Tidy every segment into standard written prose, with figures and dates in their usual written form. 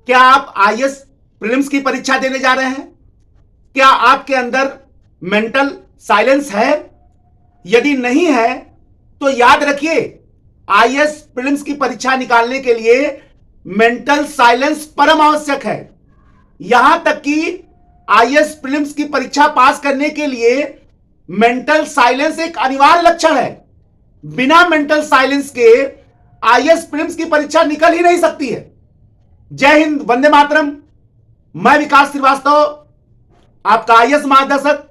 क्या आप IAS prelims की परीक्षा देने जा रहे हैं? क्या आपके अंदर मेंटल साइलेंस है? यदि नहीं है तो याद रखिए, आईएएस प्रीलिम्स की परीक्षा निकालने के लिए मेंटल साइलेंस परम आवश्यक है। यहां तक कि आईएएस प्रीलिम्स की परीक्षा पास करने के लिए मेंटल साइलेंस एक अनिवार्य लक्षण है। बिना मेंटल साइलेंस के आईएएस प्रीलिम्स की परीक्षा निकल ही नहीं सकती है। जय हिंद, वंदे मातरम। मैं विकास श्रीवास्तव, आपका आईएएस मार्गदर्शक,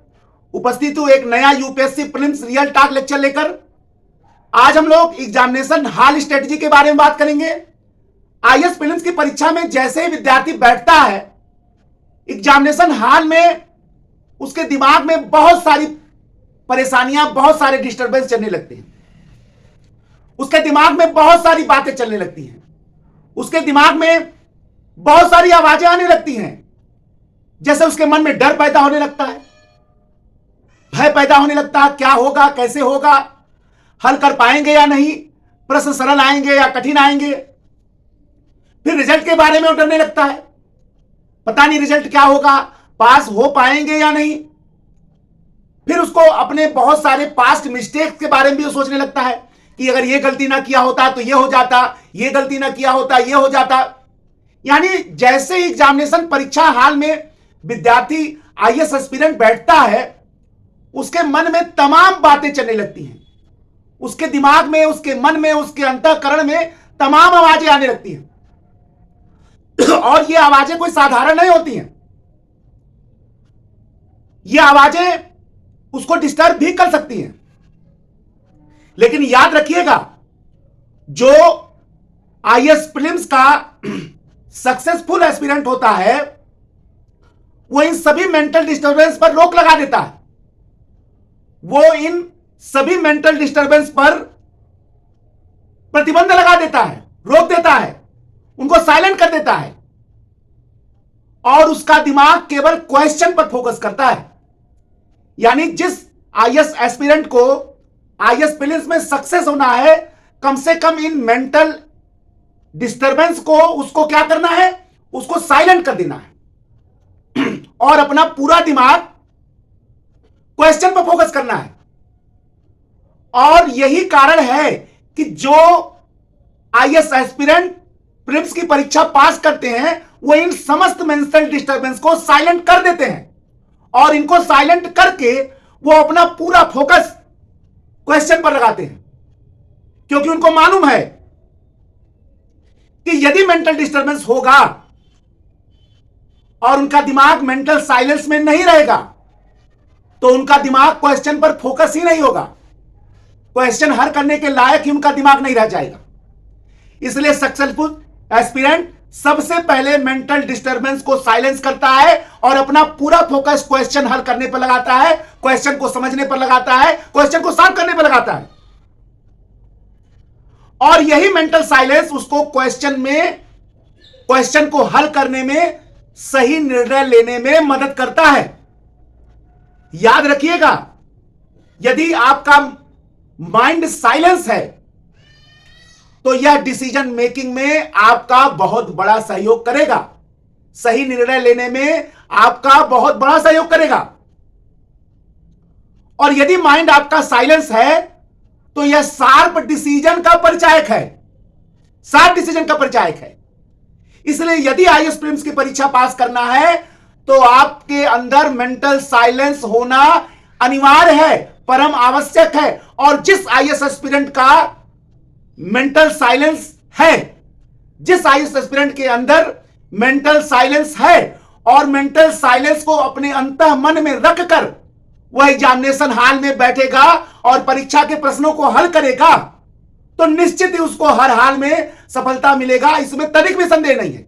उपस्थित हूं एक नया UPSC prelims real talk lecture लेकर। आज हम लोग एग्जामिनेशन हॉल स्ट्रेटजी के बारे में बात करेंगे। आईएएस प्रीलिम्स की परीक्षा में जैसे ही विद्यार्थी बैठता है एग्जामिनेशन हॉल में, उसके दिमाग में बहुत सारी परेशानियां, बहुत सारे डिस्टर्बेंस चलने लगते हैं। उसके दिमाग में बहुत सारी बातें चलने लगती हैं। उसके दिमाग में बहुत सारी आवाजें आने लगती हैं। जैसे उसके मन में डर पैदा होने लगता है, भय पैदा होने लगता है। क्या होगा, कैसे होगा, हल कर पाएंगे या नहीं, प्रश्न सरल आएंगे या कठिन आएंगे। फिर रिजल्ट के बारे में वो डरने लगता है, पता नहीं रिजल्ट क्या होगा, पास हो पाएंगे या नहीं। फिर उसको अपने बहुत सारे पास्ट मिस्टेक्स के बारे में भी सोचने लगता है कि अगर ये गलती ना किया होता तो ये हो जाता, ये गलती ना किया होता ये हो जाता। यानी जैसे ही एग्जामिनेशन परीक्षा हॉल में विद्यार्थी आईएएस एस्पिरेंट बैठता है, उसके मन में तमाम बातें चलने लगती हैं। उसके दिमाग में, उसके मन में, उसके अंतःकरण में तमाम आवाजें आने लगती हैं। और ये आवाजें कोई साधारण नहीं होती हैं। ये आवाजें उसको डिस्टर्ब भी कर सकती हैं। लेकिन याद रखिएगा, जो आईएएस प्रीलिम्स का सक्सेसफुल एस्पिरेंट होता है वो इन सभी मेंटल डिस्टर्बेंस पर रोक लगा देता है। वो इन सभी मेंटल डिस्टर्बेंस पर प्रतिबंध लगा देता है, रोक देता है, उनको साइलेंट कर देता है और उसका दिमाग केवल क्वेश्चन पर फोकस करता है। यानी जिस आईएएस एस्पिरेंट को आईएएस प्रीलिम्स में सक्सेस होना है, कम से कम इन मेंटल डिस्टर्बेंस को उसको क्या करना है, उसको साइलेंट कर देना है और अपना पूरा दिमाग क्वेश्चन पर फोकस करना है। और यही कारण है कि जो आईएएस एस्पिरेंट प्रीलिम्स की परीक्षा पास करते हैं वो इन समस्त मेंटल डिस्टर्बेंस को साइलेंट कर देते हैं और इनको साइलेंट करके वो अपना पूरा फोकस क्वेश्चन पर लगाते हैं। क्योंकि उनको मालूम है कि यदि मेंटल डिस्टर्बेंस होगा और उनका दिमाग मेंटल साइलेंस में नहीं रहेगा तो उनका दिमाग क्वेश्चन पर फोकस ही नहीं होगा, क्वेश्चन हल करने के लायक ही उनका दिमाग नहीं रह जाएगा। इसलिए सक्सेसफुल एस्पिरेंट सबसे पहले मेंटल डिस्टर्बेंस को साइलेंस करता है और अपना पूरा फोकस क्वेश्चन हल करने पर लगाता है, क्वेश्चन को समझने पर लगाता है, क्वेश्चन को सॉल्व करने पर लगाता है। और यही मेंटल साइलेंस उसको क्वेश्चन को हल करने में, सही निर्णय लेने में मदद करता है। याद रखिएगा, यदि आपका माइंड साइलेंस है तो यह डिसीजन मेकिंग में आपका बहुत बड़ा सहयोग करेगा, सही निर्णय लेने में आपका बहुत बड़ा सहयोग करेगा। और यदि माइंड आपका साइलेंस है तो यह शार्प डिसीजन का परिचायक है, शार्प डिसीजन का परिचायक है। इसलिए यदि आईएएस प्रीलिम्स की परीक्षा पास करना है तो आपके अंदर मेंटल साइलेंस होना अनिवार्य है, परम आवश्यक है। और जिस आईएएस एस्पिरेंट का मेंटल साइलेंस है, जिस आईएएस एस्पिरेंट के अंदर मेंटल साइलेंस है और मेंटल साइलेंस को अपने अंतः मन में रखकर वह एग्जामिनेशन हॉल में बैठेगा और परीक्षा के प्रश्नों को हल करेगा तो निश्चित ही उसको हर हाल में सफलता मिलेगा, इसमें तनिक भी संदेह नहीं है।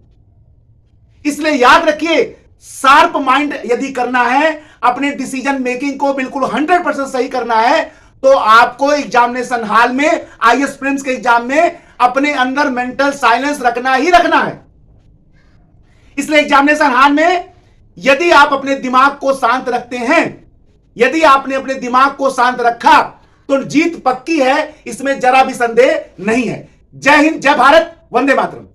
इसलिए याद रखिए, शार्प माइंड यदि करना है, अपने डिसीजन मेकिंग को बिल्कुल 100% सही करना है तो आपको एग्जामिनेशन हॉल में, आईएएस प्रीलिम्स के एग्जाम में अपने अंदर मेंटल साइलेंस रखना ही रखना है। इसलिए एग्जामिनेशन हॉल में यदि आप अपने दिमाग को शांत रखते हैं, यदि आपने अपने दिमाग को शांत रखा तो जीत पक्की है, इसमें जरा भी संदेह नहीं है। जय हिंद, जय भारत, वंदे मातरम।